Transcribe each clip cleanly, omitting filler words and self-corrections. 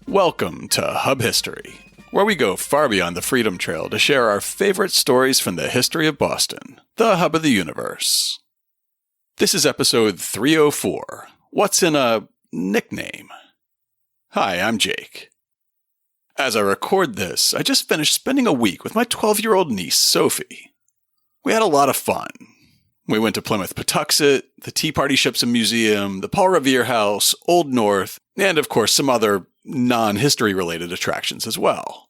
Welcome to Hub History, where we go far beyond the Freedom Trail to share our favorite stories from the history of Boston, the hub of the universe. This is episode 304, What's in a Nickname? Hi, I'm Jake. As I record this, I just finished spending a week with my 12-year-old niece, Sophie. We had a lot of fun. We went to Plymouth Patuxent, the Tea Party Ships and Museum, the Paul Revere House, Old North, and of course some other non-history related attractions as well.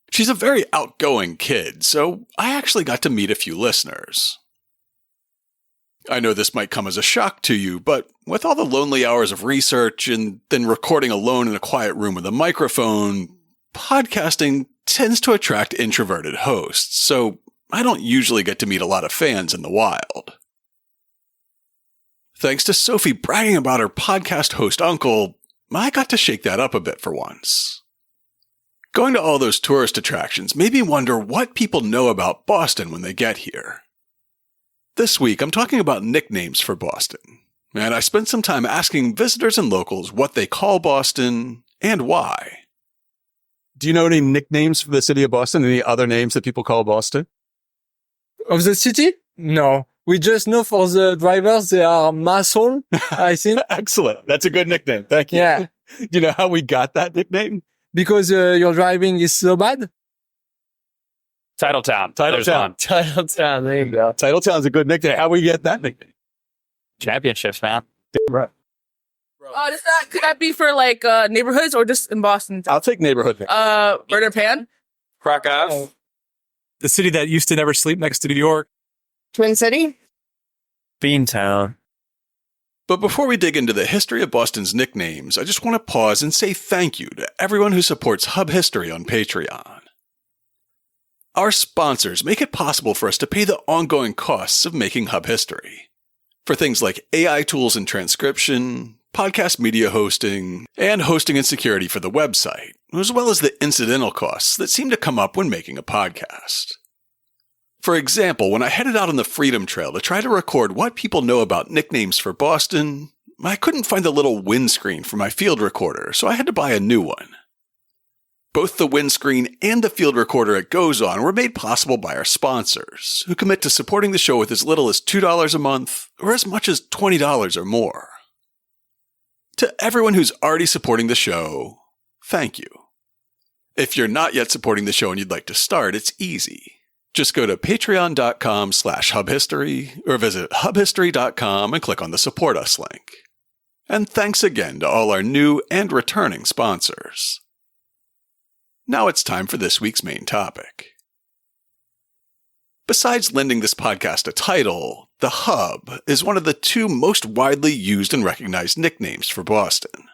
She's a very outgoing kid, so I actually got to meet a few listeners. I know this might come as a shock to you, but with all the lonely hours of research and then recording alone in a quiet room with a microphone, podcasting tends to attract introverted hosts, so I don't usually get to meet a lot of fans in the wild. Thanks to Sophie bragging about her podcast host uncle, I got to shake that up a bit for once. Going to all those tourist attractions made me wonder what people know about Boston when they get here. This week, I'm talking about nicknames for Boston, and I spent some time asking visitors and locals what they call Boston and why. Do you know any nicknames for the city of Boston? Any other names that people call Boston? Of the city? No. We just know for the drivers, they are muscle, I think. Excellent. That's a good nickname. Thank you. Yeah. Do you know how we got that nickname? Because your driving is so bad? Titletown. Titletown, there you go. Titletown's a good nickname. How we get that nickname? Championships, man. Right. Could that be for like neighborhoods or just in Boston? I'll take neighborhood name. Murder Pan? Krakow. The city that used to never sleep next to New York. Twin City? Beantown. But before we dig into the history of Boston's nicknames, I just want to pause and say thank you to everyone who supports Hub History on Patreon. Our sponsors make it possible for us to pay the ongoing costs of making Hub History. For things like AI tools and transcription, podcast media hosting, and hosting and security for the website, as well as the incidental costs that seem to come up when making a podcast. For example, when I headed out on the Freedom Trail to try to record what people know about nicknames for Boston, I couldn't find the little windscreen for my field recorder, so I had to buy a new one. Both the windscreen and the field recorder it goes on were made possible by our sponsors, who commit to supporting the show with as little as $2 a month or as much as $20 or more. To everyone who's already supporting the show, thank you. If you're not yet supporting the show and you'd like to start, it's easy. Just go to patreon.com/hubhistory or visit hubhistory.com and click on the Support Us link. And thanks again to all our new and returning sponsors. Now it's time for this week's main topic. Besides lending this podcast a title, the Hub is one of the two most widely used and recognized nicknames for Boston.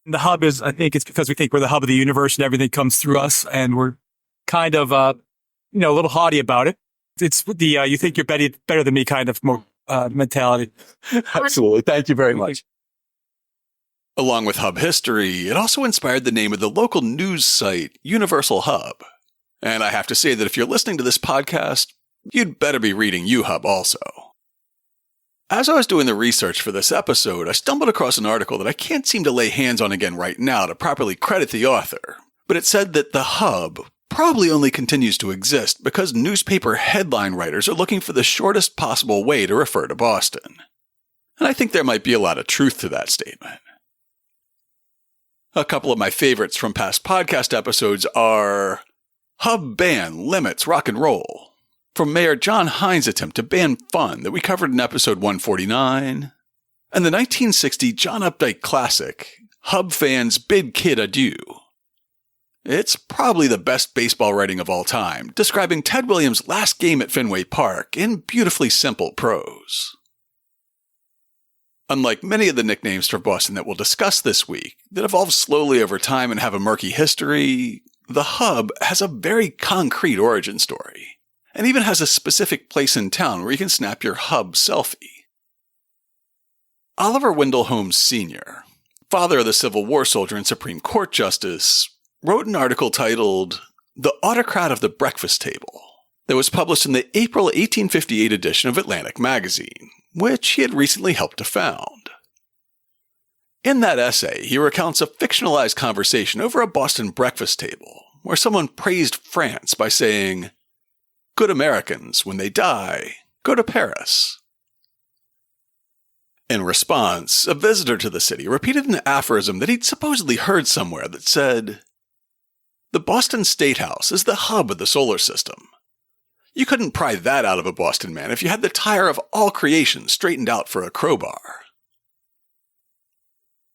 The hub is, I think it's because we think we're the hub of the universe and everything comes through us, and we're kind of, a little haughty about it. It's the, you think you're better than me kind of more, mentality. Absolutely. Thank you very much. Along with Hub History, it also inspired the name of the local news site, Universal Hub. And I have to say that if you're listening to this podcast, you'd better be reading UHub also. As I was doing the research for this episode, I stumbled across an article that I can't seem to lay hands on again right now to properly credit the author, but it said that the Hub probably only continues to exist because newspaper headline writers are looking for the shortest possible way to refer to Boston. And I think there might be a lot of truth to that statement. A couple of my favorites from past podcast episodes are Hub ban limits rock and roll, from Mayor John Hines' attempt to ban fun that we covered in episode 149, and the 1960 John Updike classic, Hub fans bid kid adieu. It's probably the best baseball writing of all time, describing Ted Williams' last game at Fenway Park in beautifully simple prose. Unlike many of the nicknames for Boston that we'll discuss this week, that evolve slowly over time and have a murky history, the Hub has a very concrete origin story, and even has a specific place in town where you can snap your Hub selfie. Oliver Wendell Holmes Sr., father of the Civil War soldier and Supreme Court Justice, wrote an article titled The Autocrat of the Breakfast Table that was published in the April 1858 edition of Atlantic magazine, which he had recently helped to found. In that essay, he recounts a fictionalized conversation over a Boston breakfast table, where someone praised France by saying, "Good Americans, when they die, go to Paris." In response, a visitor to the city repeated an aphorism that he'd supposedly heard somewhere that said, "The Boston State House is the hub of the solar system. You couldn't pry that out of a Boston man if you had the tire of all creation straightened out for a crowbar."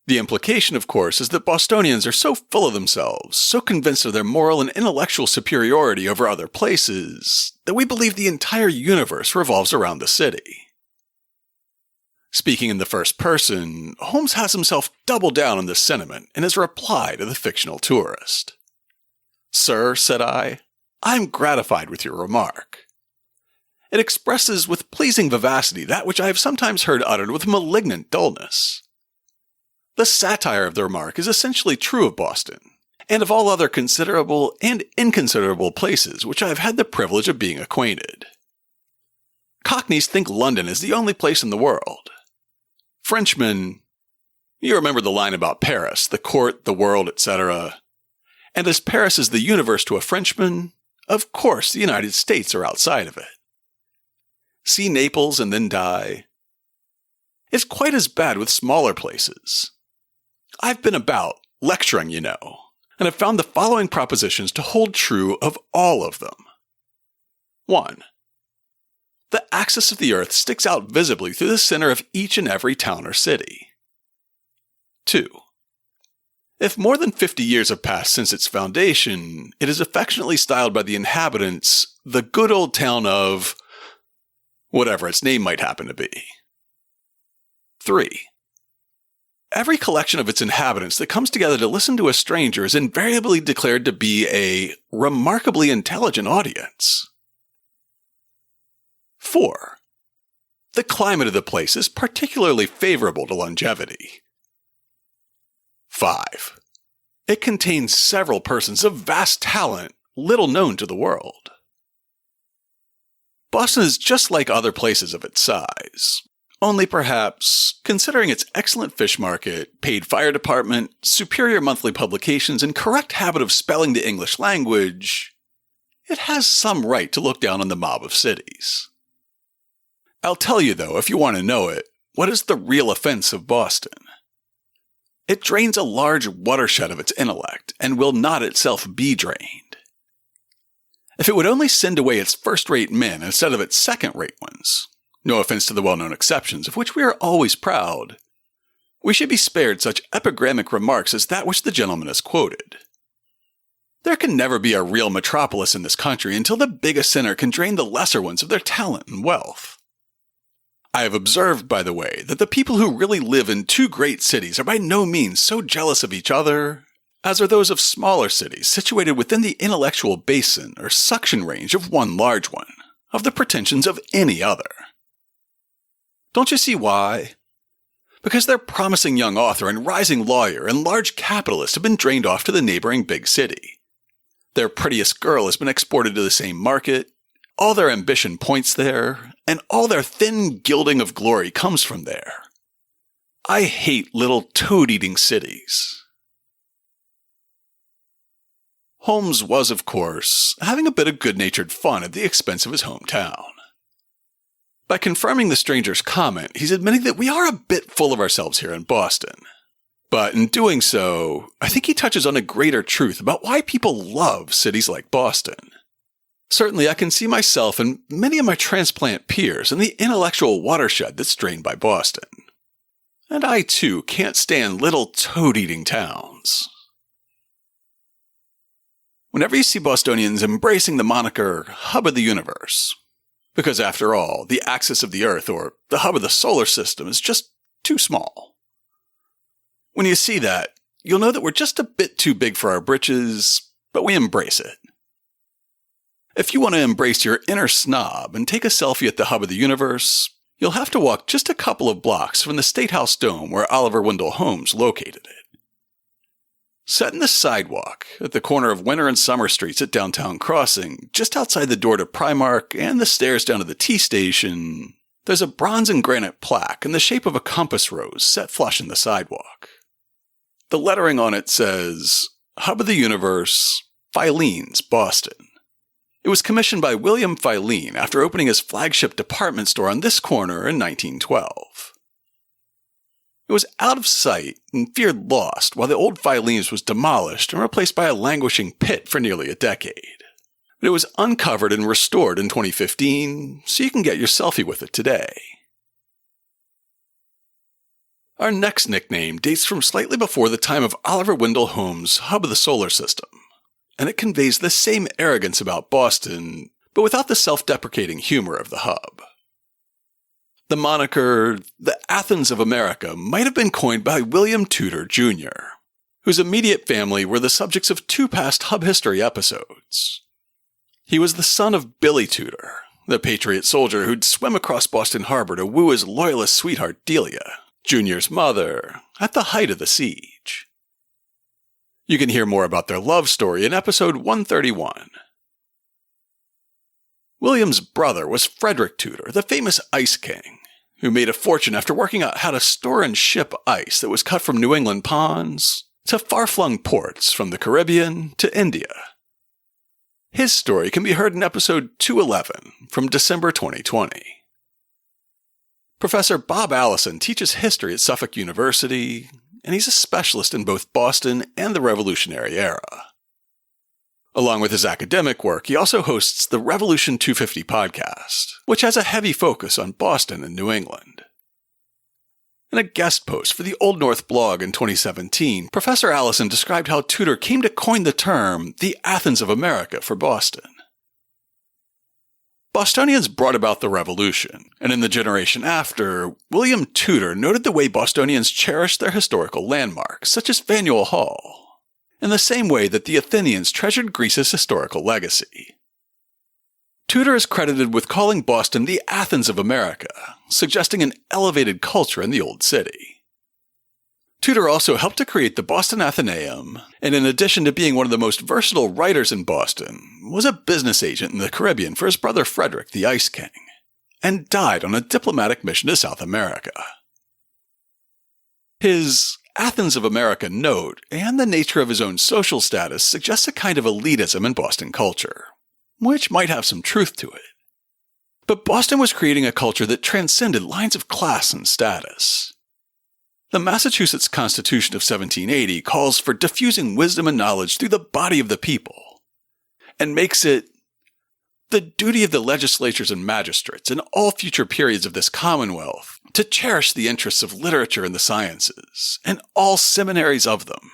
The implication, of course, is that Bostonians are so full of themselves, so convinced of their moral and intellectual superiority over other places, that we believe the entire universe revolves around the city. Speaking in the first person, Holmes has himself double down on this sentiment in his reply to the fictional tourist. "Sir," said I am gratified with your remark. It expresses with pleasing vivacity that which I have sometimes heard uttered with malignant dullness. The satire of the remark is essentially true of Boston, and of all other considerable and inconsiderable places which I have had the privilege of being acquainted. Cockneys think London is the only place in the world. Frenchmen, you remember the line about Paris, the court, the world, etc. And as Paris is the universe to a Frenchman, of course the United States are outside of it. See Naples and then die. It's quite as bad with smaller places. I've been about, lecturing, and have found the following propositions to hold true of all of them. 1. The axis of the earth sticks out visibly through the center of each and every town or city. 2. If more than 50 years have passed since its foundation, it is affectionately styled by the inhabitants the good old town of whatever its name might happen to be. 3. Every collection of its inhabitants that comes together to listen to a stranger is invariably declared to be a remarkably intelligent audience. 4. The climate of the place is particularly favorable to longevity. 5. It contains several persons of vast talent, little known to the world. Boston is just like other places of its size. Only perhaps, considering its excellent fish market, paid fire department, superior monthly publications, and correct habit of spelling the English language, it has some right to look down on the mob of cities. I'll tell you though, if you want to know it, what is the real offense of Boston? It drains a large watershed of its intellect, and will not itself be drained. If it would only send away its first-rate men instead of its second-rate ones, no offense to the well-known exceptions, of which we are always proud, we should be spared such epigrammic remarks as that which the gentleman has quoted. There can never be a real metropolis in this country until the biggest sinner can drain the lesser ones of their talent and wealth. I have observed, by the way, that the people who really live in two great cities are by no means so jealous of each other as are those of smaller cities situated within the intellectual basin or suction range of one large one, of the pretensions of any other. Don't you see why? Because their promising young author and rising lawyer and large capitalist have been drained off to the neighboring big city. Their prettiest girl has been exported to the same market, all their ambition points there, and all their thin gilding of glory comes from there. I hate little toad-eating cities. Holmes was, of course, having a bit of good-natured fun at the expense of his hometown. By confirming the stranger's comment, he's admitting that we are a bit full of ourselves here in Boston. But in doing so, I think he touches on a greater truth about why people love cities like Boston. Certainly, I can see myself and many of my transplant peers in the intellectual watershed that's drained by Boston. And I, too, can't stand little toad-eating towns. Whenever you see Bostonians embracing the moniker hub of the universe, because after all, the axis of the Earth, or the hub of the solar system, is just too small. When you see that, you'll know that we're just a bit too big for our britches, but we embrace it. If you want to embrace your inner snob and take a selfie at the hub of the universe, you'll have to walk just a couple of blocks from the State House dome where Oliver Wendell Holmes located it. Set in the sidewalk at the corner of Winter and Summer Streets at Downtown Crossing, just outside the door to Primark and the stairs down to the T station, there's a bronze and granite plaque in the shape of a compass rose set flush in the sidewalk. The lettering on it says, Hub of the Universe, Filene's, Boston. It was commissioned by William Filene after opening his flagship department store on this corner in 1912. It was out of sight and feared lost while the old Filene's was demolished and replaced by a languishing pit for nearly a decade. But it was uncovered and restored in 2015, so you can get your selfie with it today. Our next nickname dates from slightly before the time of Oliver Wendell Holmes' Hub of the Solar System, and it conveys the same arrogance about Boston, but without the self-deprecating humor of the hub. The moniker, the Athens of America, might have been coined by William Tudor, Jr., whose immediate family were the subjects of 2 past Hub History episodes. He was the son of Billy Tudor, the patriot soldier who'd swim across Boston Harbor to woo his loyalist sweetheart Delia, Junior's mother, at the height of the siege. You can hear more about their love story in episode 131. William's brother was Frederick Tudor, the famous Ice King, who made a fortune after working out how to store and ship ice that was cut from New England ponds to far-flung ports from the Caribbean to India. His story can be heard in episode 211 from December 2020. Professor Bob Allison teaches history at Suffolk University, and he's a specialist in both Boston and the Revolutionary era. Along with his academic work, he also hosts the Revolution 250 podcast, which has a heavy focus on Boston and New England. In a guest post for the Old North blog in 2017, Professor Allison described how Tudor came to coin the term the Athens of America for Boston. Bostonians brought about the Revolution, and in the generation after, William Tudor noted the way Bostonians cherished their historical landmarks, such as Faneuil Hall, in the same way that the Athenians treasured Greece's historical legacy. Tudor is credited with calling Boston the Athens of America, suggesting an elevated culture in the Old City. Tudor also helped to create the Boston Athenaeum, and in addition to being one of the most versatile writers in Boston, was a business agent in the Caribbean for his brother Frederick the Ice King, and died on a diplomatic mission to South America. His Athens of America note and the nature of his own social status suggests a kind of elitism in Boston culture, which might have some truth to it. But Boston was creating a culture that transcended lines of class and status. The Massachusetts Constitution of 1780 calls for diffusing wisdom and knowledge through the body of the people, and makes it the duty of the legislatures and magistrates in all future periods of this Commonwealth to cherish the interests of literature and the sciences, and all seminaries of them.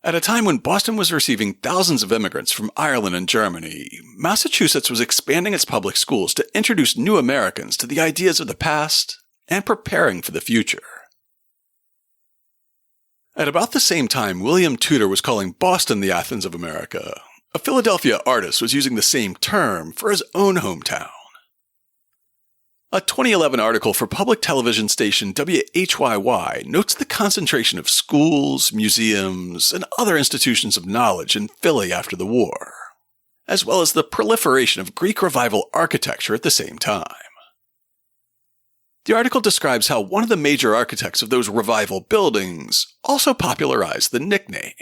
At a time when Boston was receiving thousands of immigrants from Ireland and Germany, Massachusetts was expanding its public schools to introduce new Americans to the ideas of the past and preparing for the future. At about the same time William Tudor was calling Boston the Athens of America, a Philadelphia artist was using the same term for his own hometown. A 2011 article for public television station WHYY notes the concentration of schools, museums, and other institutions of knowledge in Philly after the war, as well as the proliferation of Greek Revival architecture at the same time. The article describes how one of the major architects of those Revival buildings also popularized the nickname.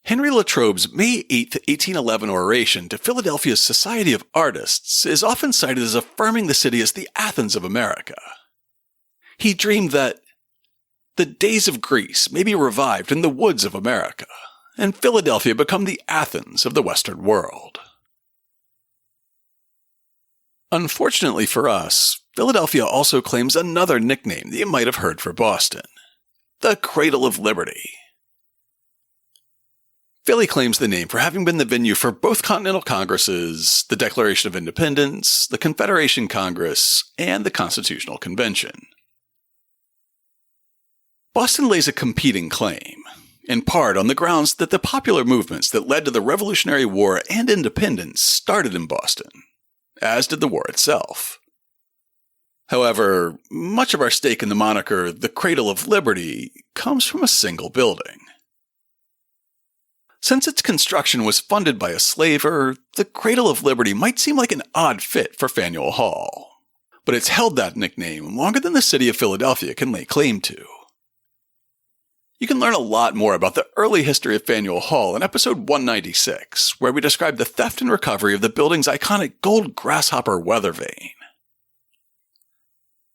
Henry Latrobe's May 8, 1811 oration to Philadelphia's Society of Artists is often cited as affirming the city as the Athens of America. He dreamed that the days of Greece may be revived in the woods of America, and Philadelphia become the Athens of the Western world. Unfortunately for us, Philadelphia also claims another nickname that you might have heard for Boston, the Cradle of Liberty. Philly claims the name for having been the venue for both Continental Congresses, the Declaration of Independence, the Confederation Congress, and the Constitutional Convention. Boston lays a competing claim, in part on the grounds that the popular movements that led to the Revolutionary War and independence started in Boston, as did the war itself. However, much of our stake in the moniker the Cradle of Liberty comes from a single building. Since its construction was funded by a slaver, the Cradle of Liberty might seem like an odd fit for Faneuil Hall, but it's held that nickname longer than the city of Philadelphia can lay claim to. You can learn a lot more about the early history of Faneuil Hall in episode 196, where we describe the theft and recovery of the building's iconic gold grasshopper weather vane.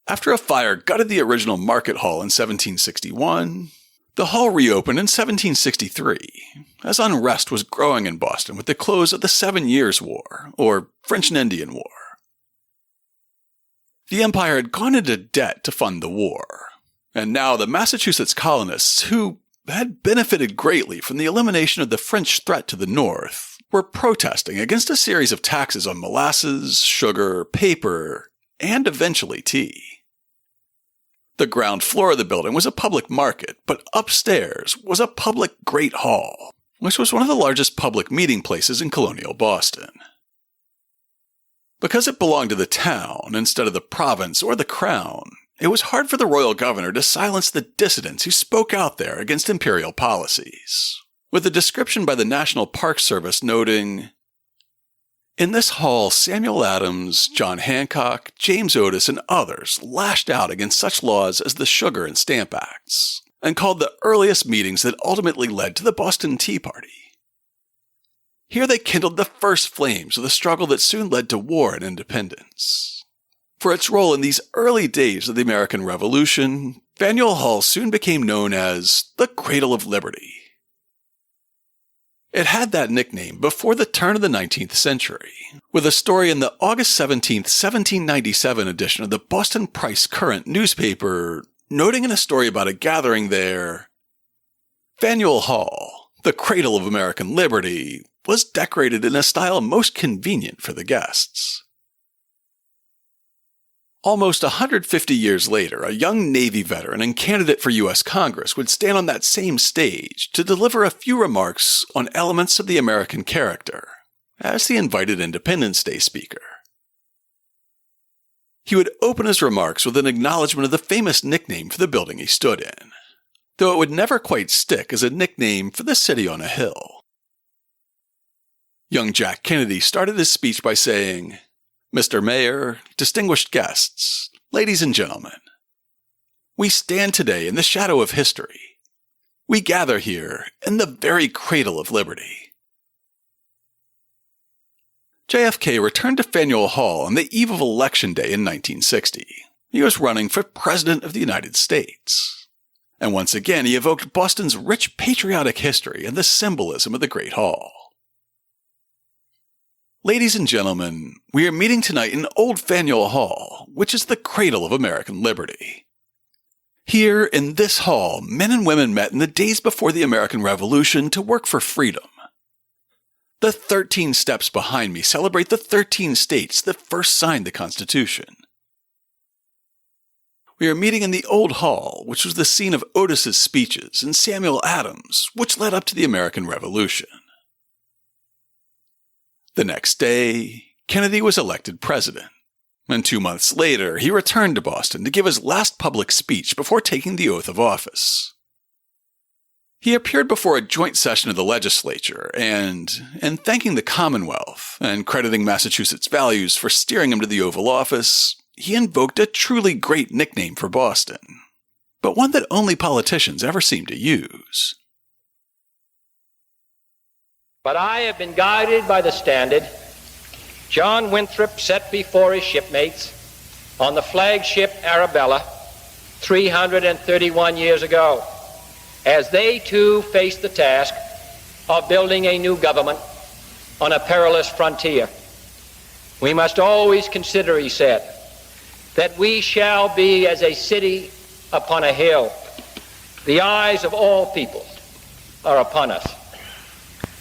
After a fire gutted the original market hall in 1761, the hall reopened in 1763, as unrest was growing in Boston with the close of the 7 Years' War, or French and Indian War. The Empire had gone into debt to fund the war, and now the Massachusetts colonists, who had benefited greatly from the elimination of the French threat to the north, were protesting against a series of taxes on molasses, sugar, paper, and eventually tea. The ground floor of the building was a public market, but upstairs was a public Great Hall, which was one of the largest public meeting places in colonial Boston. Because it belonged to the town instead of the province or the crown, it was hard for the royal governor to silence the dissidents who spoke out there against imperial policies, with a description by the National Park Service noting, "In this hall, Samuel Adams, John Hancock, James Otis, and others lashed out against such laws as the Sugar and Stamp Acts, and called the earliest meetings that ultimately led to the Boston Tea Party. Here they kindled the first flames of the struggle that soon led to war and independence. For its role in these early days of the American Revolution, Faneuil Hall soon became known as the Cradle of Liberty. It had that nickname before the turn of the 19th century, with a story in the August 17, 1797 edition of the Boston Price-Current newspaper noting in a story about a gathering there, Faneuil Hall, the Cradle of American Liberty, was decorated in a style most convenient for the guests. Almost 150 years later, a young Navy veteran and candidate for U.S. Congress would stand on that same stage to deliver a few remarks on elements of the American character, as the invited Independence Day speaker. He would open his remarks with an acknowledgement of the famous nickname for the building he stood in, though it would never quite stick as a nickname for the city on a hill. Young Jack Kennedy started his speech by saying, "Mr. Mayor, distinguished guests, ladies and gentlemen, we stand today in the shadow of history. We gather here in the very cradle of liberty." JFK returned to Faneuil Hall on the eve of Election Day in 1960. He was running for President of the United States. And once again, he evoked Boston's rich patriotic history and the symbolism of the Great Hall. Ladies and gentlemen, we are meeting tonight in Old Faneuil Hall, which is the cradle of American liberty. Here, in this hall, men and women met in the days before the American Revolution to work for freedom. The 13 steps behind me celebrate the 13 states that first signed the Constitution. We are meeting in the Old Hall, which was the scene of Otis's speeches, and Samuel Adams, which led up to the American Revolution. The next day, Kennedy was elected president, and 2 months later, he returned to Boston to give his last public speech before taking the oath of office. He appeared before a joint session of the legislature and, in thanking the Commonwealth and crediting Massachusetts values for steering him to the Oval Office, he invoked a truly great nickname for Boston, but one that only politicians ever seem to use. But I have been guided by the standard John Winthrop set before his shipmates on the flagship Arabella 331 years ago, as they too faced the task of building a new government on a perilous frontier. We must always consider, he said, that we shall be as a city upon a hill. The eyes of all people are upon us.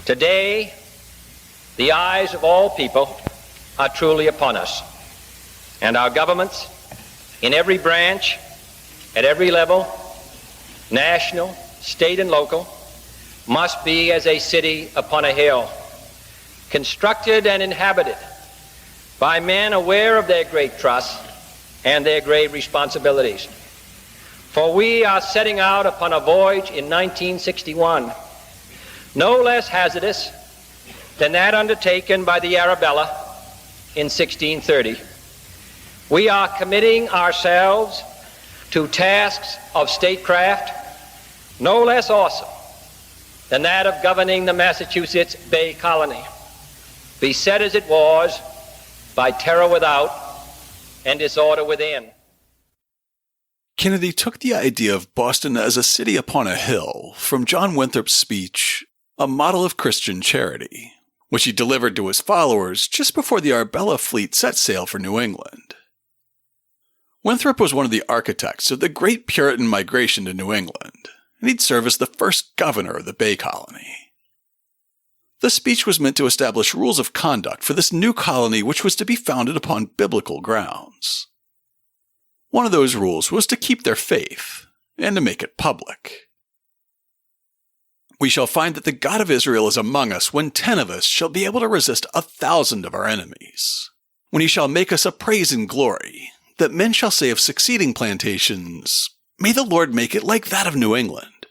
Today, the eyes of all people are truly upon us, and our governments in every branch, at every level, national, state, and local, must be as a city upon a hill, constructed and inhabited by men aware of their great trusts and their great responsibilities. For we are setting out upon a voyage in 1961, no less hazardous than that undertaken by the Arabella in 1630. We are committing ourselves to tasks of statecraft, no less awesome than that of governing the Massachusetts Bay Colony, beset as it was by terror without and disorder within. Kennedy took the idea of Boston as a city upon a hill from John Winthrop's speech, A Model of Christian Charity, which he delivered to his followers just before the Arbella fleet set sail for New England. Winthrop was one of the architects of the Great Puritan Migration to New England, and he'd serve as the first governor of the Bay Colony. The speech was meant to establish rules of conduct for this new colony which was to be founded upon biblical grounds. One of those rules was to keep their faith, and to make it public. We shall find that the God of Israel is among us when 10 of us shall be able to resist 1,000 of our enemies, when he shall make us a praise and glory, that men shall say of succeeding plantations, May the Lord make it like that of New England.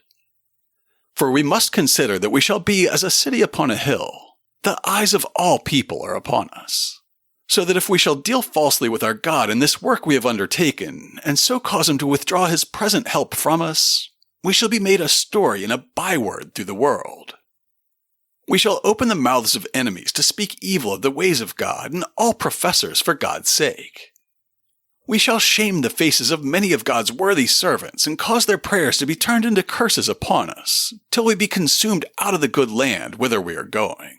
For we must consider that we shall be as a city upon a hill. The eyes of all people are upon us. So that if we shall deal falsely with our God in this work we have undertaken, and so cause him to withdraw his present help from us, we shall be made a story and a byword through the world. We shall open the mouths of enemies to speak evil of the ways of God and all professors for God's sake. We shall shame the faces of many of God's worthy servants and cause their prayers to be turned into curses upon us, till we be consumed out of the good land whither we are going.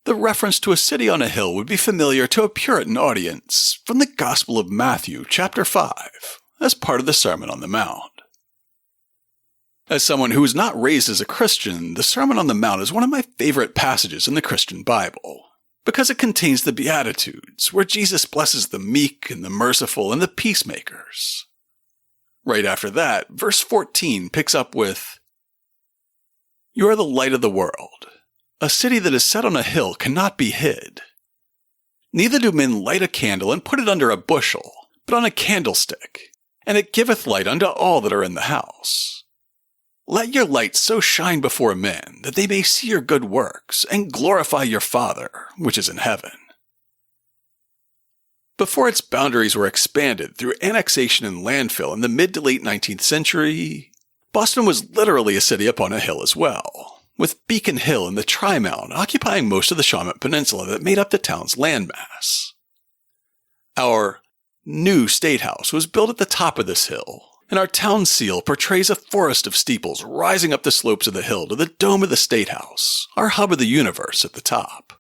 The reference to a city on a hill would be familiar to a Puritan audience from the Gospel of Matthew, chapter 5, as part of the Sermon on the Mount. As someone who was not raised as a Christian, the Sermon on the Mount is one of my favorite passages in the Christian Bible, because it contains the Beatitudes, where Jesus blesses the meek and the merciful and the peacemakers. Right after that, verse 14 picks up with, You are the light of the world. A city that is set on a hill cannot be hid. Neither do men light a candle and put it under a bushel, but on a candlestick, and it giveth light unto all that are in the house. Let your light so shine before men, that they may see your good works, and glorify your Father, which is in heaven. Before its boundaries were expanded through annexation and landfill in the mid to late 19th century, Boston was literally a city upon a hill as well, with Beacon Hill and the Tri-Mount occupying most of the Shawmut Peninsula that made up the town's landmass. Our new State House was built at the top of this hill, and our town seal portrays a forest of steeples rising up the slopes of the hill to the dome of the State House, our hub of the universe at the top.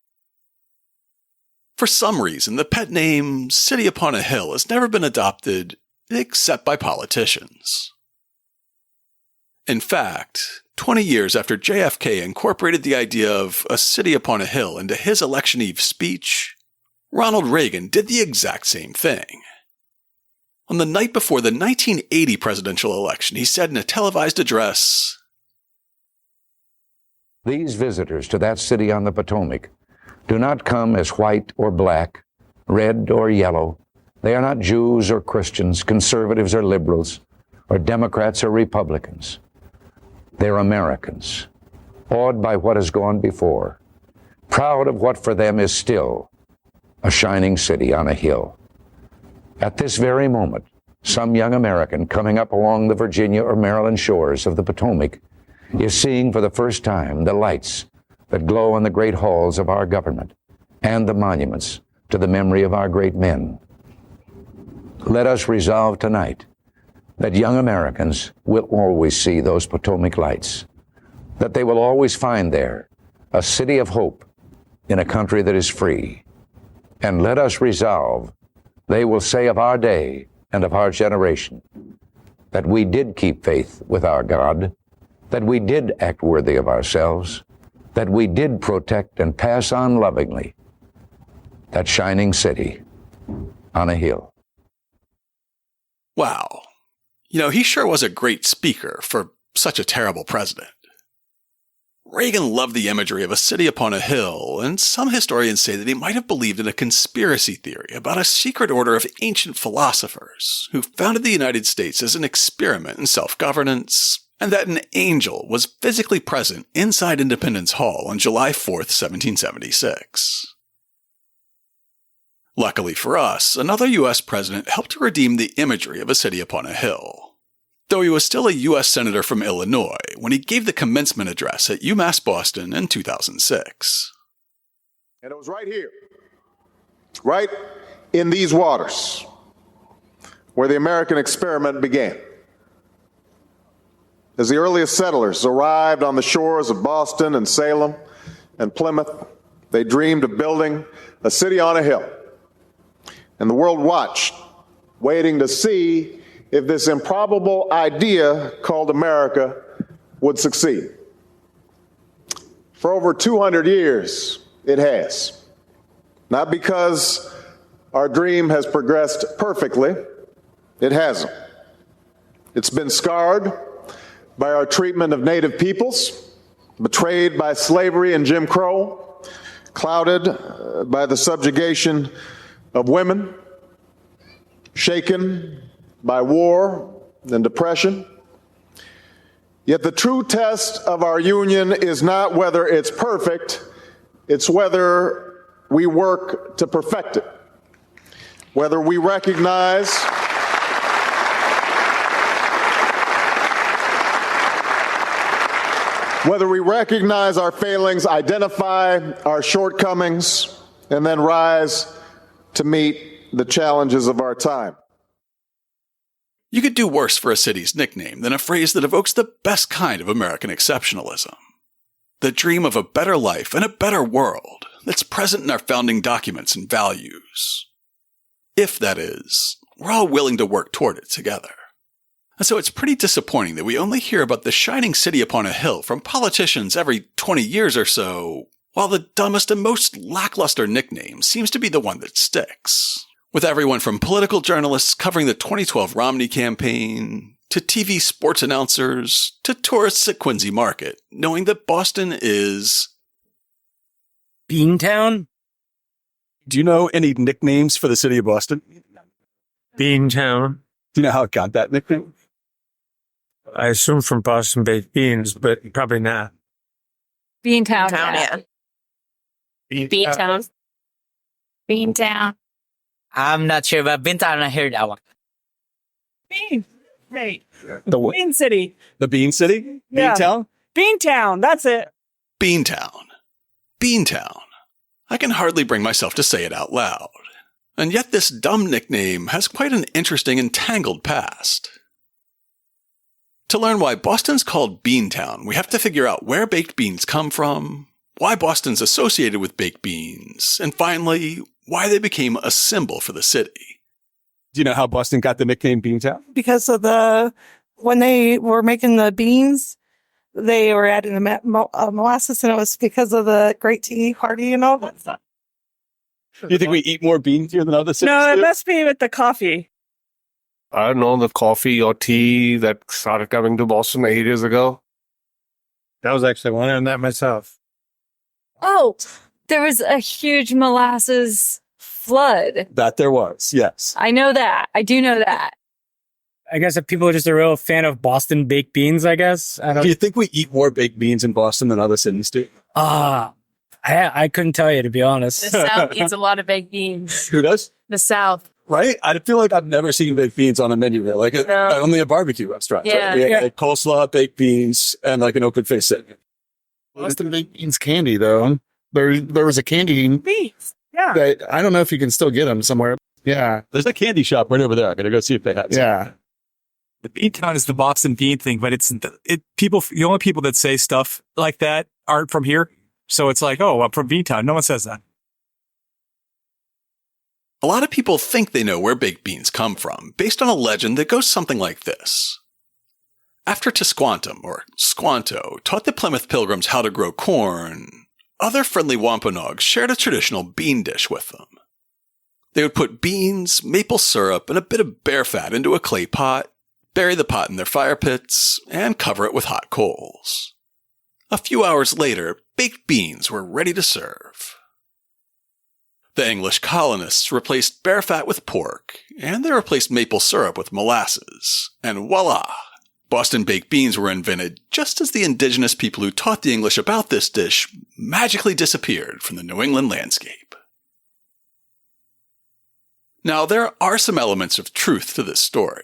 For some reason, the pet name City Upon a Hill has never been adopted except by politicians. In fact, 20 years after JFK incorporated the idea of a city upon a hill into his election eve speech, Ronald Reagan did the exact same thing. On the night before the 1980 presidential election, he said in a televised address, These visitors to that city on the Potomac do not come as white or black, red or yellow. They are not Jews or Christians, conservatives or liberals, or Democrats or Republicans. They're Americans, awed by what has gone before, proud of what for them is still a shining city on a hill. At this very moment, some young American coming up along the Virginia or Maryland shores of the Potomac is seeing for the first time the lights that glow in the great halls of our government and the monuments to the memory of our great men. Let us resolve tonight that young Americans will always see those Potomac lights, that they will always find there a city of hope in a country that is free. And let us resolve they will say of our day and of our generation that we did keep faith with our God, that we did act worthy of ourselves, that we did protect and pass on lovingly that shining city on a hill. Wow. He sure was a great speaker for such a terrible president. Reagan loved the imagery of a city upon a hill, and some historians say that he might have believed in a conspiracy theory about a secret order of ancient philosophers who founded the United States as an experiment in self-governance, and that an angel was physically present inside Independence Hall on July 4th, 1776. Luckily for us, another U.S. president helped to redeem the imagery of a city upon a hill. though he was still a U.S. Senator from Illinois when he gave the commencement address at UMass Boston in 2006. And it was right here, right in these waters, where the American experiment began. As the earliest settlers arrived on the shores of Boston and Salem and Plymouth, they dreamed of building a city on a hill. And the world watched, waiting to see if this improbable idea called America would succeed. For over 200 years, it has. Not because our dream has progressed perfectly, it hasn't. It's been scarred by our treatment of native peoples, betrayed by slavery and Jim Crow, clouded by the subjugation of women, shaken by war and depression. Yet the true test of our union is not whether it's perfect, it's whether we work to perfect it. Whether we recognize our failings, identify our shortcomings, and then rise to meet the challenges of our time. You could do worse for a city's nickname than a phrase that evokes the best kind of American exceptionalism. The dream of a better life and a better world that's present in our founding documents and values. If, that is, we're all willing to work toward it together. And so it's pretty disappointing that we only hear about the shining city upon a hill from politicians every 20 years or so, while the dumbest and most lackluster nickname seems to be the one that sticks. With everyone from political journalists covering the 2012 Romney campaign, to TV sports announcers, to tourists at Quincy Market, knowing that Boston is Beantown? Do you know any nicknames for the city of Boston? Beantown. Do you know how it got that nickname? I assume from Boston baked beans, but probably not. Beantown. Yeah. Beantown. Beantown. I'm not sure, but Beantown, I heard that one. Bean. Right. The what? Bean City. The Bean City? Yeah. Beantown? Beantown. That's it. Beantown. Beantown. I can hardly bring myself to say it out loud. And yet this dumb nickname has quite an interesting and tangled past. To learn why Boston's called Beantown, we have to figure out where baked beans come from, why Boston's associated with baked beans, and finally, why they became a symbol for the city. Do you know how Boston got the nickname Beantown? Because of when they were making the beans, they were adding molasses, and it was because of the Great Tea Party and all that stuff. Do you think we eat more beans here than other cities? No, it do? must be with the coffee. I don't know, the coffee or tea that started coming to Boston 8 years ago. I was actually wondering that myself. Oh, there was a huge molasses flood. That there was, yes. I know that. I do know that. I guess if people are just a real fan of Boston baked beans, I guess. Do you think we eat more baked beans in Boston than other cities do? I couldn't tell you, to be honest. The South eats a lot of baked beans. Who does? The South. Right? I feel like I've never seen baked beans on a menu there. Like only a barbecue restaurant. Yeah. Right? We had like coleslaw, baked beans, and like an open face sitting. Boston baked beans candy, though. There was a candy Beans. Yeah. that I don't know if you can still get them somewhere. Yeah. There's a candy shop right over there. I'm going to go see if they have some. Yeah. The Beantown is the Boston bean thing, but the only people that say stuff like that aren't from here. So it's like, oh, I'm from Beantown. No one says that. A lot of people think they know where baked beans come from, based on a legend that goes something like this. After Tisquantum, or Squanto, taught the Plymouth Pilgrims how to grow corn, other friendly Wampanoags shared a traditional bean dish with them. They would put beans, maple syrup, and a bit of bear fat into a clay pot, bury the pot in their fire pits, and cover it with hot coals. A few hours later, baked beans were ready to serve. The English colonists replaced bear fat with pork, and they replaced maple syrup with molasses, and voila! Boston baked beans were invented just as the indigenous people who taught the English about this dish magically disappeared from the New England landscape. Now, there are some elements of truth to this story.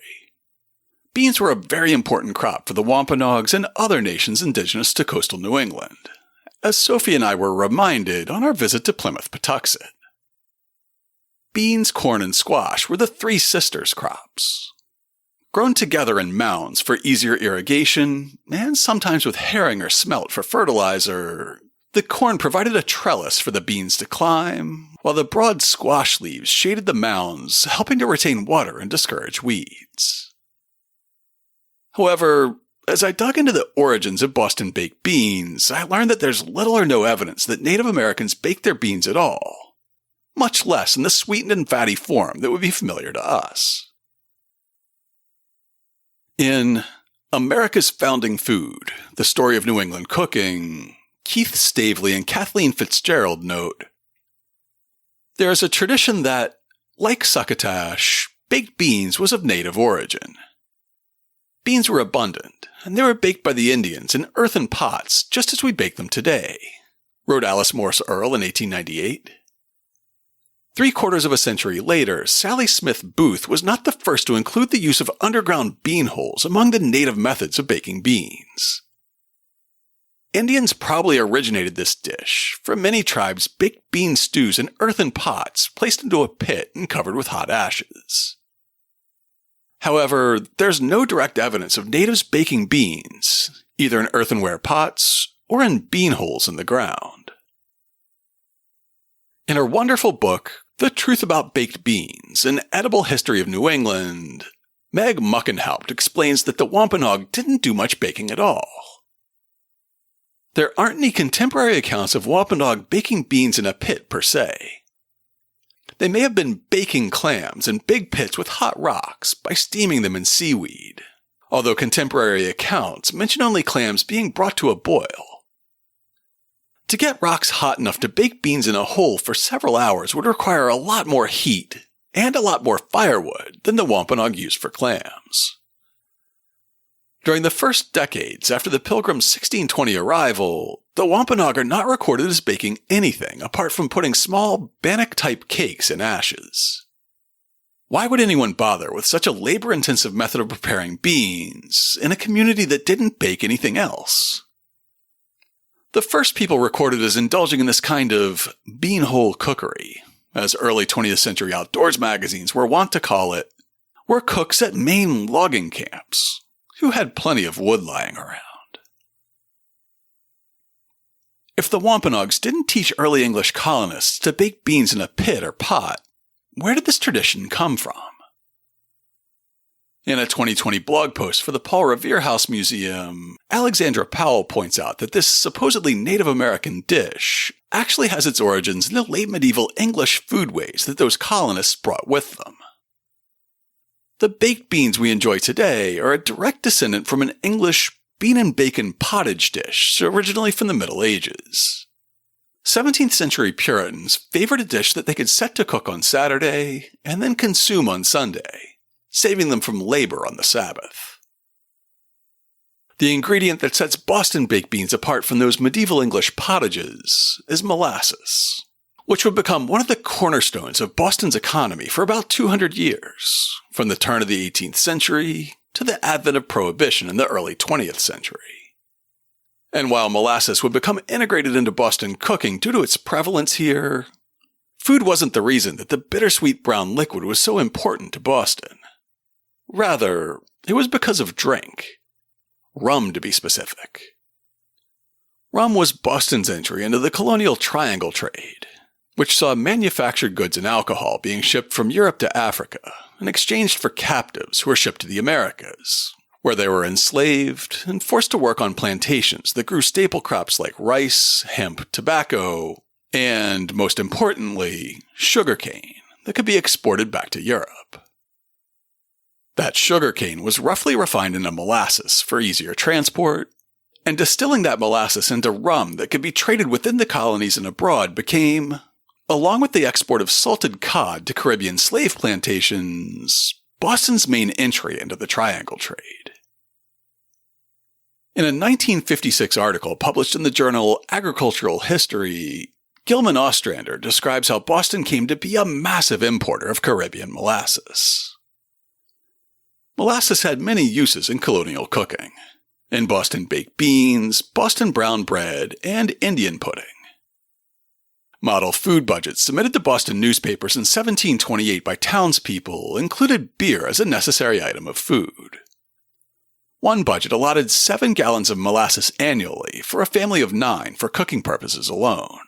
beans were a very important crop for the Wampanoags and other nations indigenous to coastal New England, as Sophie and I were reminded on our visit to Plymouth Patuxent. Beans, corn, and squash were the three sisters crops. Grown together in mounds for easier irrigation, and sometimes with herring or smelt for fertilizer, the corn provided a trellis for the beans to climb, while the broad squash leaves shaded the mounds, helping to retain water and discourage weeds. However, as I dug into the origins of Boston baked beans, I learned that there's little or no evidence that Native Americans baked their beans at all, much less in the sweetened and fatty form that would be familiar to us. In America's Founding Food, The Story of New England Cooking, Keith Stavely and Kathleen Fitzgerald note, there is a tradition that, like succotash, baked beans was of native origin. Beans were abundant, and they were baked by the Indians in earthen pots just as we bake them today, wrote Alice Morse Earle in 1898. 3/4 of a century later, Sally Smith Booth was not the first to include the use of underground bean holes among the native methods of baking beans. Indians probably originated this dish, for many tribes baked bean stews in earthen pots placed into a pit and covered with hot ashes. However, there's no direct evidence of natives baking beans, either in earthenware pots or in bean holes in the ground. In her wonderful book, The Truth About Baked Beans, An Edible History of New England, Meg Muckenhaupt explains that the Wampanoag didn't do much baking at all. There aren't any contemporary accounts of Wampanoag baking beans in a pit per se. They may have been baking clams in big pits with hot rocks by steaming them in seaweed, although contemporary accounts mention only clams being brought to a boil. To get rocks hot enough to bake beans in a hole for several hours would require a lot more heat and a lot more firewood than the Wampanoag used for clams. During the first decades after the Pilgrims' 1620 arrival, the Wampanoag are not recorded as baking anything apart from putting small bannock-type cakes in ashes. Why would anyone bother with such a labor-intensive method of preparing beans in a community that didn't bake anything else? The first people recorded as indulging in this kind of bean-hole cookery, as early 20th century outdoors magazines were wont to call it, were cooks at Maine logging camps, who had plenty of wood lying around. If the Wampanoags didn't teach early English colonists to bake beans in a pit or pot, where did this tradition come from? In a 2020 blog post for the Paul Revere House Museum, Alexandra Powell points out that this supposedly Native American dish actually has its origins in the late medieval English foodways that those colonists brought with them. The baked beans we enjoy today are a direct descendant from an English bean and bacon pottage dish originally from the Middle Ages. 17th century Puritans favored a dish that they could set to cook on Saturday and then consume on Sunday, saving them from labor on the Sabbath. The ingredient that sets Boston baked beans apart from those medieval English pottages is molasses, which would become one of the cornerstones of Boston's economy for about 200 years, from the turn of the 18th century to the advent of Prohibition in the early 20th century. And while molasses would become integrated into Boston cooking due to its prevalence here, food wasn't the reason that the bittersweet brown liquid was so important to Boston. Rather, it was because of drink. Rum, to be specific. Rum was Boston's entry into the colonial triangle trade, which saw manufactured goods and alcohol being shipped from Europe to Africa and exchanged for captives who were shipped to the Americas, where they were enslaved and forced to work on plantations that grew staple crops like rice, hemp, tobacco, and, most importantly, sugarcane that could be exported back to Europe. That sugarcane was roughly refined into molasses for easier transport, and distilling that molasses into rum that could be traded within the colonies and abroad became, along with the export of salted cod to Caribbean slave plantations, Boston's main entry into the triangle trade. In a 1956 article published in the journal Agricultural History, Gilman Ostrander describes how Boston came to be a massive importer of Caribbean molasses. Molasses had many uses in colonial cooking. In Boston baked beans, Boston brown bread, and Indian pudding. Model food budgets submitted to Boston newspapers in 1728 by townspeople included beer as a necessary item of food. One budget allotted 7 gallons of molasses annually for a family of 9 for cooking purposes alone.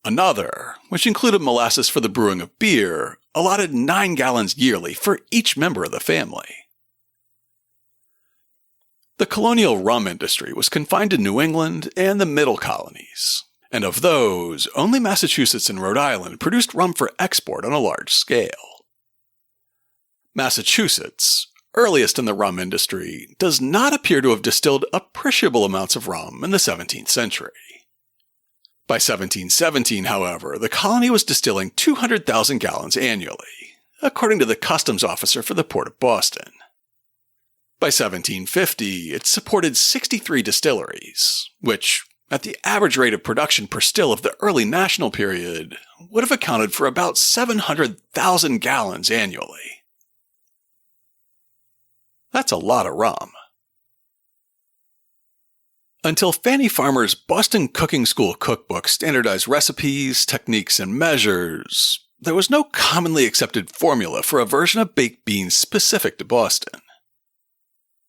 Another, which included molasses for the brewing of beer, allotted 9 gallons yearly for each member of the family. The colonial rum industry was confined to New England and the Middle Colonies, and of those, only Massachusetts and Rhode Island produced rum for export on a large scale. Massachusetts, earliest in the rum industry, does not appear to have distilled appreciable amounts of rum in the 17th century. By 1717, however, the colony was distilling 200,000 gallons annually, according to the customs officer for the Port of Boston. By 1750, it supported 63 distilleries, which, at the average rate of production per still of the early national period, would have accounted for about 700,000 gallons annually. That's a lot of rum. Until Fanny Farmer's Boston Cooking School cookbook standardized recipes, techniques, and measures, there was no commonly accepted formula for a version of baked beans specific to Boston.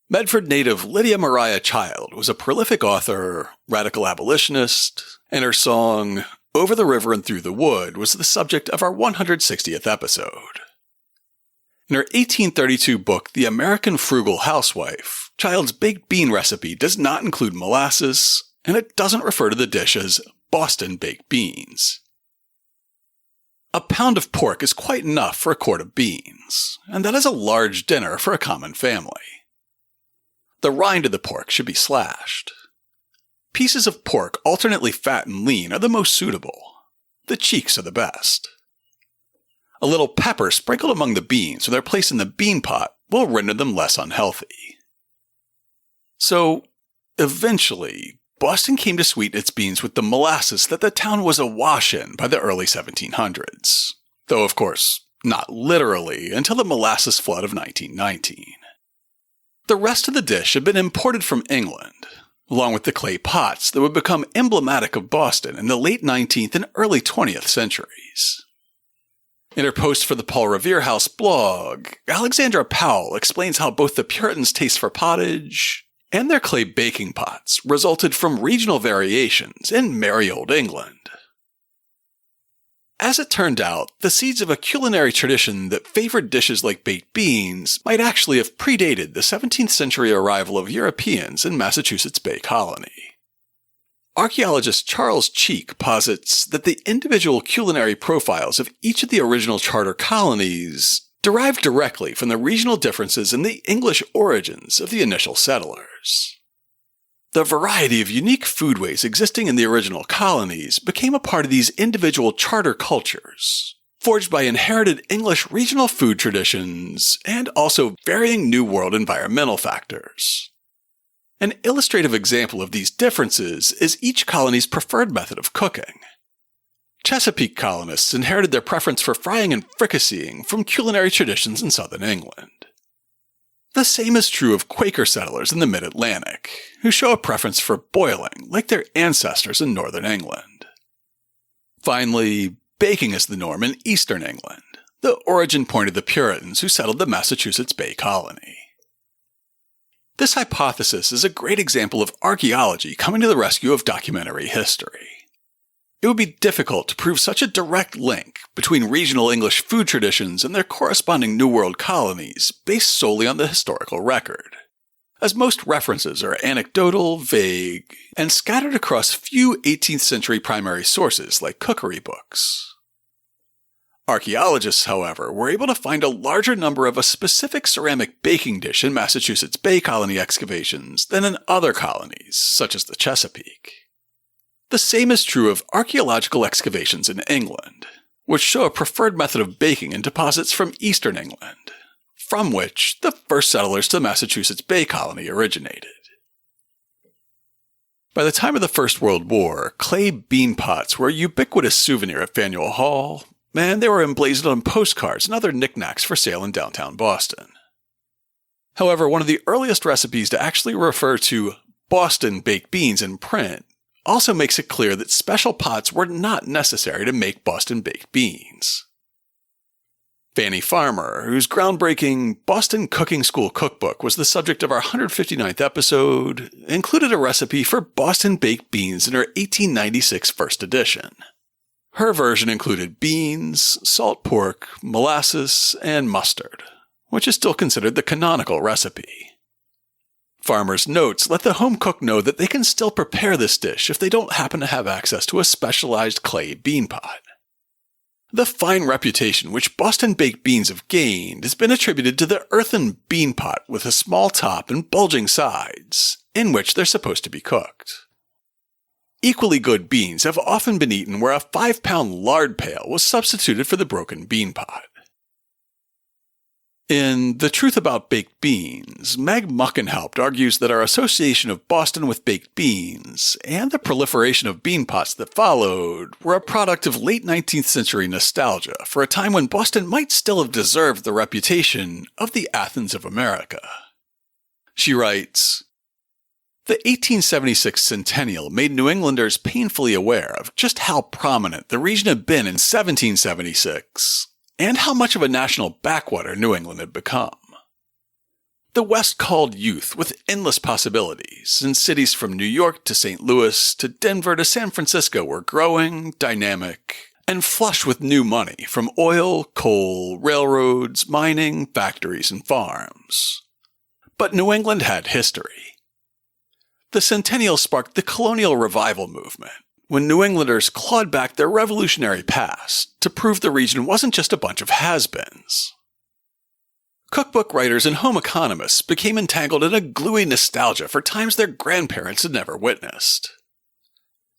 Medford native Lydia Mariah Child was a prolific author, radical abolitionist, and her song, Over the River and Through the Wood, was the subject of our 160th episode. In her 1832 book, The American Frugal Housewife, Child's baked bean recipe does not include molasses, and it doesn't refer to the dish as Boston baked beans. A pound of pork is quite enough for a quart of beans, and that is a large dinner for a common family. The rind of the pork should be slashed. Pieces of pork alternately fat and lean are the most suitable. The cheeks are the best. A little pepper sprinkled among the beans or their place in the bean pot will render them less unhealthy. So, eventually, Boston came to sweeten its beans with the molasses that the town was awash in by the early 1700s. Though, of course, not literally until the molasses flood of 1919. The rest of the dish had been imported from England, along with the clay pots that would become emblematic of Boston in the late 19th and early 20th centuries. In her post for the Paul Revere House blog, Alexandra Powell explains how both the Puritans' taste for pottage and their clay baking pots resulted from regional variations in merry old England. As it turned out, the seeds of a culinary tradition that favored dishes like baked beans might actually have predated the 17th century arrival of Europeans in Massachusetts Bay Colony. Archaeologist Charles Cheek posits that the individual culinary profiles of each of the original charter colonies derived directly from the regional differences in the English origins of the initial settlers. The variety of unique foodways existing in the original colonies became a part of these individual charter cultures, forged by inherited English regional food traditions and also varying New World environmental factors. An illustrative example of these differences is each colony's preferred method of cooking. Chesapeake colonists inherited their preference for frying and fricasseeing from culinary traditions in southern England. The same is true of Quaker settlers in the mid-Atlantic, who show a preference for boiling like their ancestors in northern England. Finally, baking is the norm in eastern England, the origin point of the Puritans who settled the Massachusetts Bay Colony. This hypothesis is a great example of archaeology coming to the rescue of documentary history. It would be difficult to prove such a direct link between regional English food traditions and their corresponding New World colonies based solely on the historical record, as most references are anecdotal, vague, and scattered across few 18th century primary sources like cookery books. Archaeologists, however, were able to find a larger number of a specific ceramic baking dish in Massachusetts Bay Colony excavations than in other colonies, such as the Chesapeake. The same is true of archaeological excavations in England, which show a preferred method of baking in deposits from eastern England, from which the first settlers to the Massachusetts Bay Colony originated. By the time of the First World War, clay bean pots were a ubiquitous souvenir at Faneuil Hall, and they were emblazoned on postcards and other knickknacks for sale in downtown Boston. However, one of the earliest recipes to actually refer to Boston baked beans in print also makes it clear that special pots were not necessary to make Boston baked beans. Fanny Farmer, whose groundbreaking Boston Cooking School cookbook was the subject of our 159th episode, included a recipe for Boston baked beans in her 1896 first edition. Her version included beans, salt pork, molasses, and mustard, which is still considered the canonical recipe. Farmer's notes let the home cook know that they can still prepare this dish if they don't happen to have access to a specialized clay bean pot. The fine reputation which Boston baked beans have gained has been attributed to the earthen bean pot with a small top and bulging sides, in which they're supposed to be cooked. Equally good beans have often been eaten where a 5-pound lard pail was substituted for the broken bean pot. In The Truth About Baked Beans, Meg Muckenhaupt argues that our association of Boston with baked beans and the proliferation of bean pots that followed were a product of late 19th century nostalgia for a time when Boston might still have deserved the reputation of the Athens of America. She writes, "The 1876 centennial made New Englanders painfully aware of just how prominent the region had been in 1776, and how much of a national backwater New England had become. The West called youth with endless possibilities, and cities from New York to St. Louis to Denver to San Francisco were growing, dynamic, and flush with new money from oil, coal, railroads, mining, factories, and farms. But New England had history. The centennial sparked the colonial revival movement, when New Englanders clawed back their revolutionary past to prove the region wasn't just a bunch of has-beens. Cookbook writers and home economists became entangled in a gluey nostalgia for times their grandparents had never witnessed.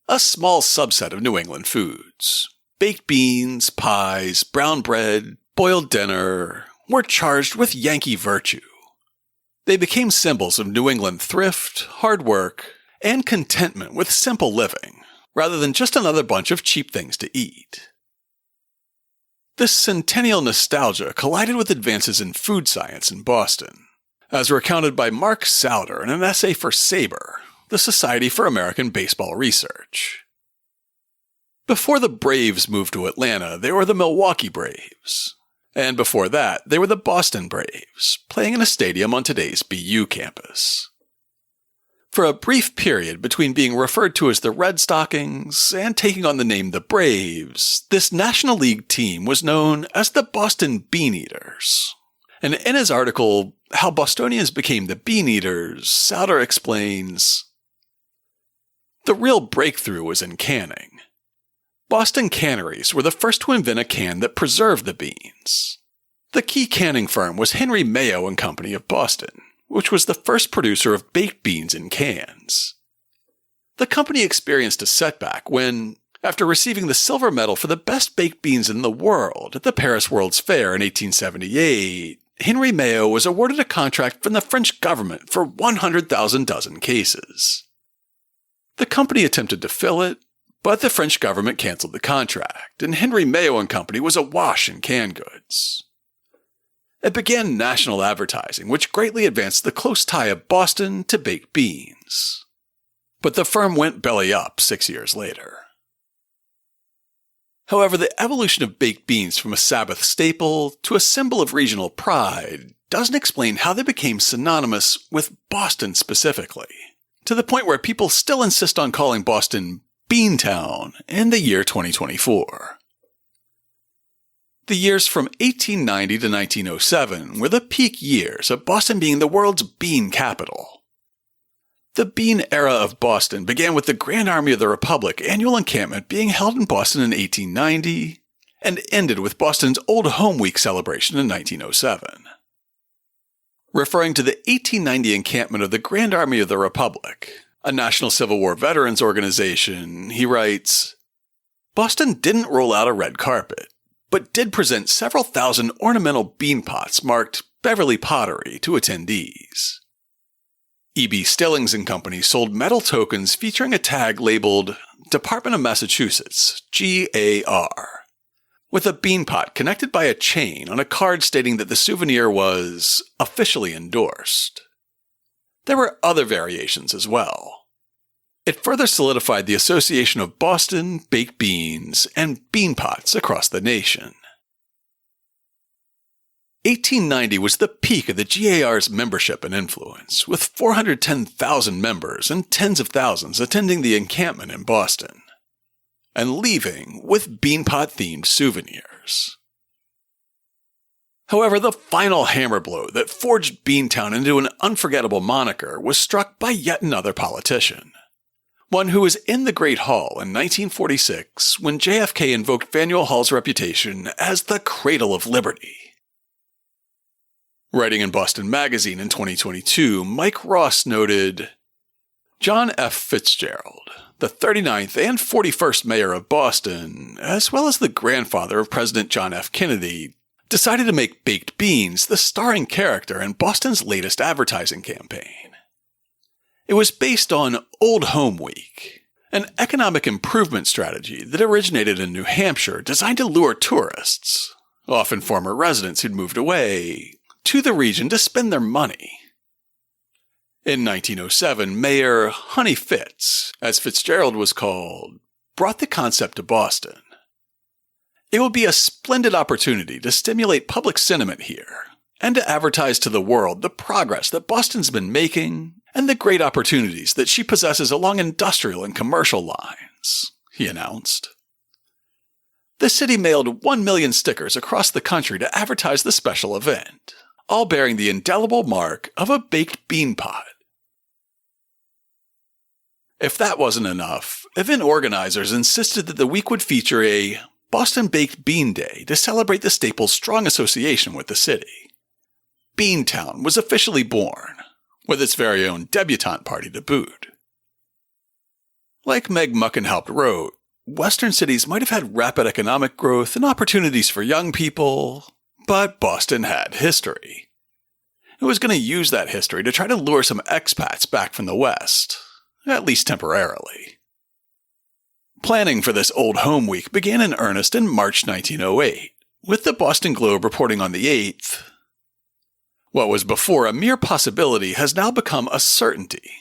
A small subset of New England foods, baked beans, pies, brown bread, boiled dinner, were charged with Yankee virtue. They became symbols of New England thrift, hard work, and contentment with simple living, rather than just another bunch of cheap things to eat. This centennial nostalgia collided with advances in food science in Boston, as recounted by Mark Souder in an essay for SABRE, the Society for American Baseball Research. Before the Braves moved to Atlanta, they were the Milwaukee Braves, and before that, they were the Boston Braves, playing in a stadium on today's BU campus. For a brief period between being referred to as the Red Stockings and taking on the name the Braves, this National League team was known as the Boston Bean Eaters. And in his article, How Bostonians Became the Bean Eaters, Souder explains, "The real breakthrough was in canning. Boston canneries were the first to invent a can that preserved the beans. The key canning firm was Henry Mayo and Company of Boston, which was the first producer of baked beans in cans. The company experienced a setback when, after receiving the silver medal for the best baked beans in the world at the Paris World's Fair in 1878, Henry Mayo was awarded a contract from the French government for 100,000 dozen cases. The company attempted to fill it, but the French government canceled the contract, and Henry Mayo and Company was awash in canned goods. It began national advertising, which greatly advanced the close tie of Boston to baked beans. But the firm went belly up 6 years later. However, the evolution of baked beans from a Sabbath staple to a symbol of regional pride doesn't explain how they became synonymous with Boston specifically, to the point where people still insist on calling Boston Beantown in the year 2024. The years from 1890 to 1907 were the peak years of Boston being the world's bean capital. The bean era of Boston began with the Grand Army of the Republic annual encampment being held in Boston in 1890 and ended with Boston's Old Home Week celebration in 1907. Referring to the 1890 encampment of the Grand Army of the Republic, a National Civil War veterans organization, he writes, "Boston didn't roll out a red carpet, but did present several thousand ornamental bean pots marked Beverly Pottery to attendees. E.B. Stillings and Company sold metal tokens featuring a tag labeled Department of Massachusetts, GAR, with a beanpot connected by a chain on a card stating that the souvenir was officially endorsed. There were other variations as well. It further solidified the association of Boston, baked beans, and beanpots across the nation. 1890 was the peak of the GAR's membership and influence, with 410,000 members and tens of thousands attending the encampment in Boston, and leaving with beanpot-themed souvenirs. However, the final hammer blow that forged Beantown into an unforgettable moniker was struck by yet another politician. One who was in the Great Hall in 1946 when JFK invoked Faneuil Hall's reputation as the Cradle of Liberty. Writing in Boston Magazine in 2022, Mike Ross noted, John F. Fitzgerald, the 39th and 41st mayor of Boston, as well as the grandfather of President John F. Kennedy, decided to make baked beans the starring character in Boston's latest advertising campaign. It was based on Old Home Week, an economic improvement strategy that originated in New Hampshire designed to lure tourists, often former residents who'd moved away, to the region to spend their money. In 1907, Mayor Honey Fitz, as Fitzgerald was called, brought the concept to Boston. It will be a splendid opportunity to stimulate public sentiment here, and to advertise to the world the progress that Boston's been making, and the great opportunities that she possesses along industrial and commercial lines, he announced. The city mailed 1 million stickers across the country to advertise the special event, all bearing the indelible mark of a baked bean pot. If that wasn't enough, event organizers insisted that the week would feature a Boston Baked Bean Day to celebrate the staple's strong association with the city. Beantown was officially born, with its very own debutante party to boot. Like Meg Muckenhaupt wrote, Western cities might have had rapid economic growth and opportunities for young people, but Boston had history. It was going to use that history to try to lure some expats back from the West, at least temporarily. Planning for this Old Home Week began in earnest in March 1908, with the Boston Globe reporting on the 8th. What was before a mere possibility has now become a certainty.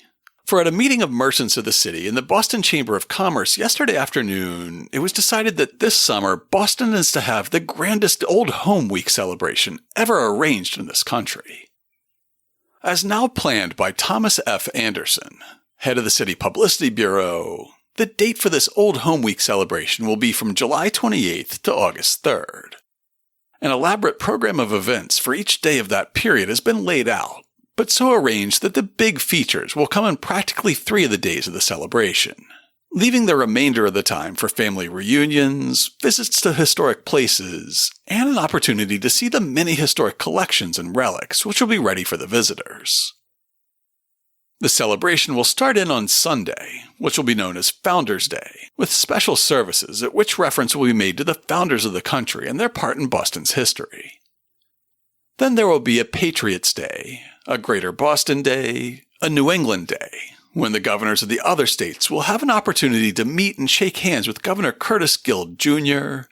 For at a meeting of merchants of the city in the Boston Chamber of Commerce yesterday afternoon, it was decided that this summer Boston is to have the grandest Old Home Week celebration ever arranged in this country. As now planned by Thomas F. Anderson, head of the City Publicity Bureau, the date for this Old Home Week celebration will be from July 28th to August 3rd. An elaborate program of events for each day of that period has been laid out, but so arranged that the big features will come in practically 3 of the days of the celebration, leaving the remainder of the time for family reunions, visits to historic places, and an opportunity to see the many historic collections and relics which will be ready for the visitors. The celebration will start in on Sunday, which will be known as Founders' Day, with special services at which reference will be made to the founders of the country and their part in Boston's history. Then there will be a Patriots' Day, a Greater Boston Day, a New England Day, when the governors of the other states will have an opportunity to meet and shake hands with Governor Curtis Guild Jr.,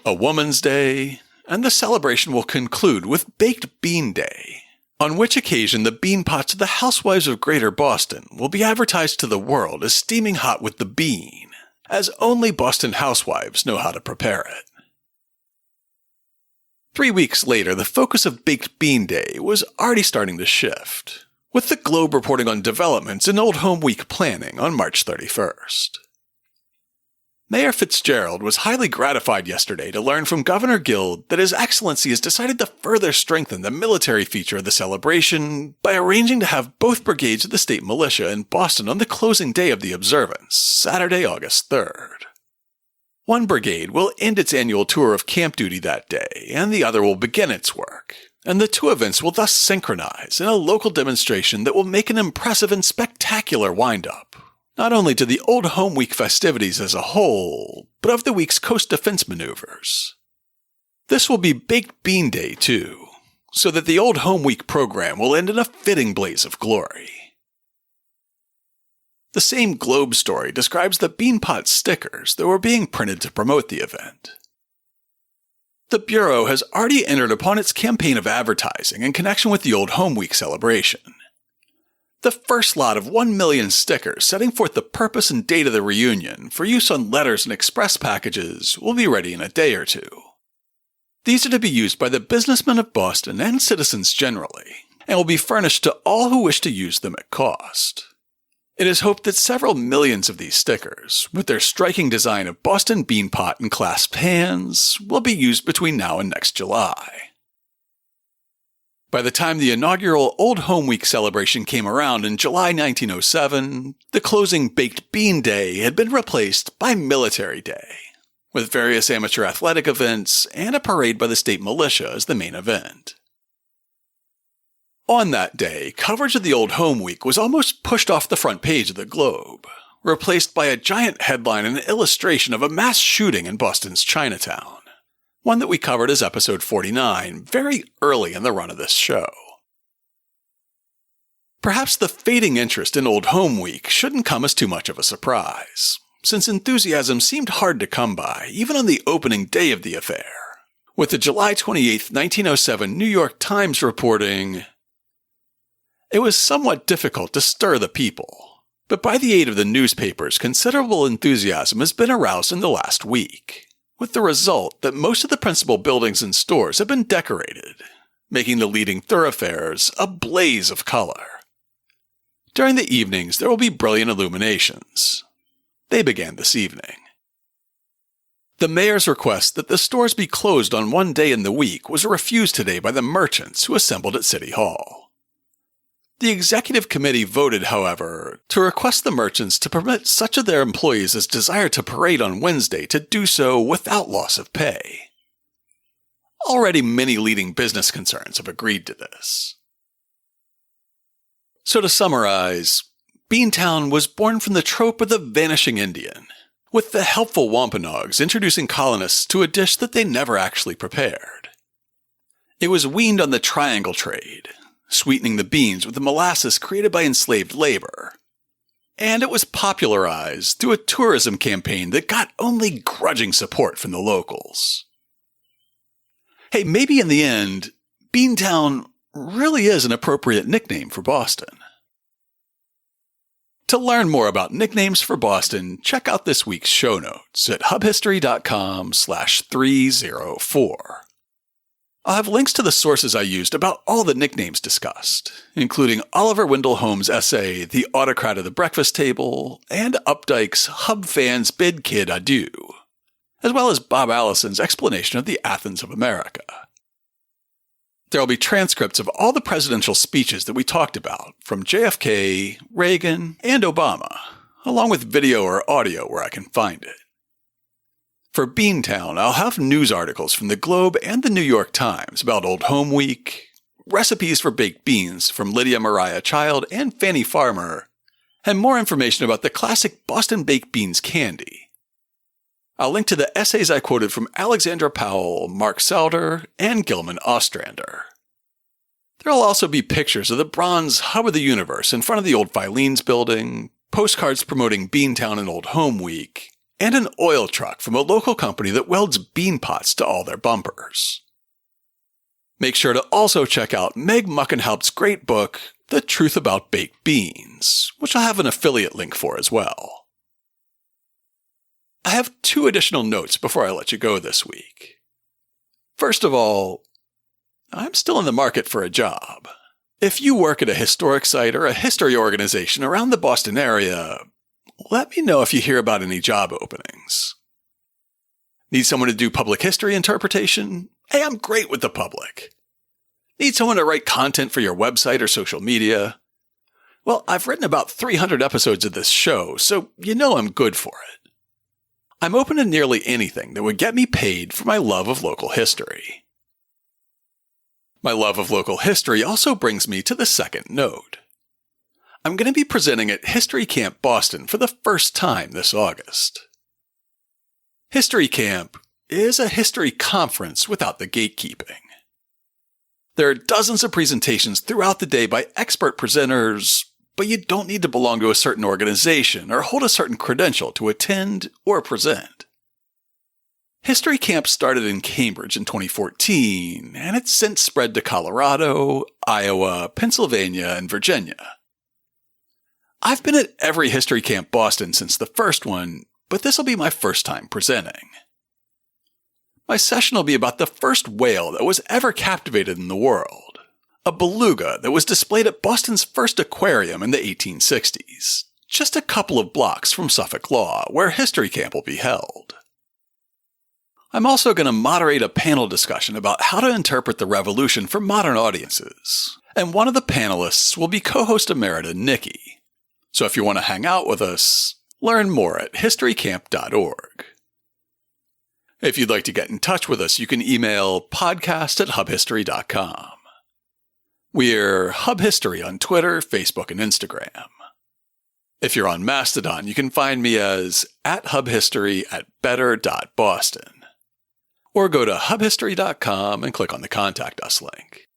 a Woman's Day, and the celebration will conclude with Baked Bean Day, on which occasion the bean pots of the housewives of Greater Boston will be advertised to the world as steaming hot with the bean, as only Boston housewives know how to prepare it. 3 weeks later, the focus of Baked Bean Day was already starting to shift, with the Globe reporting on developments in Old Home Week planning on March 31st. Mayor Fitzgerald was highly gratified yesterday to learn from Governor Guild that His Excellency has decided to further strengthen the military feature of the celebration by arranging to have both brigades of the state militia in Boston on the closing day of the observance, Saturday, August 3rd. One brigade will end its annual tour of camp duty that day, and the other will begin its work, and the 2 events will thus synchronize in a local demonstration that will make an impressive and spectacular wind-up, not only to the Old Home Week festivities as a whole, but of the week's coast defense maneuvers. This will be Baked Bean Day, too, so that the Old Home Week program will end in a fitting blaze of glory. The same Globe story describes the beanpot stickers that were being printed to promote the event. The Bureau has already entered upon its campaign of advertising in connection with the Old Home Week celebration. The first lot of 1 million stickers setting forth the purpose and date of the reunion for use on letters and express packages will be ready in a day or two. These are to be used by the businessmen of Boston and citizens generally, and will be furnished to all who wish to use them at cost. It is hoped that several millions of these stickers, with their striking design of Boston beanpot and clasped hands, will be used between now and next July. By the time the inaugural Old Home Week celebration came around in July 1907, the closing Baked Bean Day had been replaced by Military Day, with various amateur athletic events and a parade by the state militia as the main event. On that day, coverage of the Old Home Week was almost pushed off the front page of the Globe, replaced by a giant headline and an illustration of a mass shooting in Boston's Chinatown, one that we covered as episode 49 very early in the run of this show. Perhaps the fading interest in Old Home Week shouldn't come as too much of a surprise, since enthusiasm seemed hard to come by even on the opening day of the affair, with the July 28, 1907 New York Times reporting, "It was somewhat difficult to stir the people, but by the aid of the newspapers, considerable enthusiasm has been aroused in the last week, with the result that most of the principal buildings and stores have been decorated, making the leading thoroughfares a blaze of color. During the evenings, there will be brilliant illuminations. They began this evening." The mayor's request that the stores be closed on one day in the week was refused today by the merchants who assembled at City Hall. The executive committee voted, however, to request the merchants to permit such of their employees as desire to parade on Wednesday to do so without loss of pay. Already many leading business concerns have agreed to this. So to summarize, Beantown was born from the trope of the vanishing Indian, with the helpful Wampanoags introducing colonists to a dish that they never actually prepared. It was weaned on the triangle trade, sweetening the beans with the molasses created by enslaved labor. And it was popularized through a tourism campaign that got only grudging support from the locals. Hey, maybe in the end, Beantown really is an appropriate nickname for Boston. To learn more about nicknames for Boston, check out this week's show notes at hubhistory.com/304. I'll have links to the sources I used about all the nicknames discussed, including Oliver Wendell Holmes' essay, The Autocrat of the Breakfast Table, and Updike's Hub Fans Bid Kid Adieu, as well as Bob Allison's explanation of the Athens of America. There will be transcripts of all the presidential speeches that we talked about, from JFK, Reagan, and Obama, along with video or audio where I can find it. For Beantown, I'll have news articles from the Globe and the New York Times about Old Home Week, recipes for baked beans from Lydia Mariah Child and Fanny Farmer, and more information about the classic Boston baked beans candy. I'll link to the essays I quoted from Alexandra Powell, Mark Sauter, and Gilman Ostrander. There will also be pictures of the bronze hub of the universe in front of the old Filene's building, postcards promoting Beantown and Old Home Week, and an oil truck from a local company that welds bean pots to all their bumpers. Make sure to also check out Meg Muckenhaupt's great book, The Truth About Baked Beans, which I'll have an affiliate link for as well. I have 2 additional notes before I let you go this week. First of all, I'm still in the market for a job. If you work at a historic site or a history organization around the Boston area, let me know if you hear about any job openings. Need someone to do public history interpretation? Hey, I'm great with the public. Need someone to write content for your website or social media? Well, I've written about 300 episodes of this show, so you know I'm good for it. I'm open to nearly anything that would get me paid for my love of local history. My love of local history also brings me to the second note. I'm going to be presenting at History Camp Boston for the first time this August. History Camp is a history conference without the gatekeeping. There are dozens of presentations throughout the day by expert presenters, but you don't need to belong to a certain organization or hold a certain credential to attend or present. History Camp started in Cambridge in 2014, and it's since spread to Colorado, Iowa, Pennsylvania, and Virginia. I've been at every History Camp Boston since the first one, but this will be my first time presenting. My session will be about the first whale that was ever captivated in the world, a beluga that was displayed at Boston's first aquarium in the 1860s, just a couple of blocks from Suffolk Law, where History Camp will be held. I'm also going to moderate a panel discussion about how to interpret the Revolution for modern audiences, and one of the panelists will be co-host emerita Nikki. So if you want to hang out with us, learn more at historycamp.org. If you'd like to get in touch with us, you can email podcast@hubhistory.com. We're Hub History on Twitter, Facebook, and Instagram. If you're on Mastodon, you can find me as @hubhistory@better.boston. Or go to hubhistory.com and click on the Contact Us link.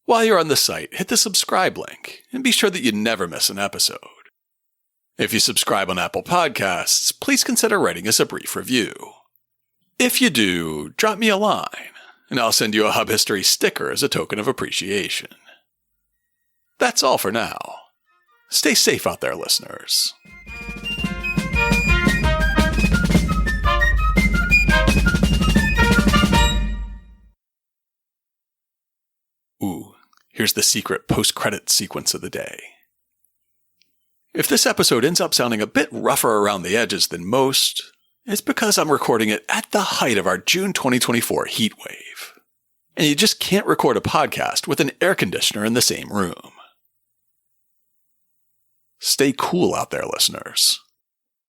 While you're on the site, hit the subscribe link and be sure that you never miss an episode. If you subscribe on Apple Podcasts, please consider writing us a brief review. If you do, drop me a line, and I'll send you a Hub History sticker as a token of appreciation. That's all for now. Stay safe out there, listeners. Ooh, here's the secret post-credits sequence of the day. If this episode ends up sounding a bit rougher around the edges than most, it's because I'm recording it at the height of our June 2024 heat wave. And you just can't record a podcast with an air conditioner in the same room. Stay cool out there, listeners.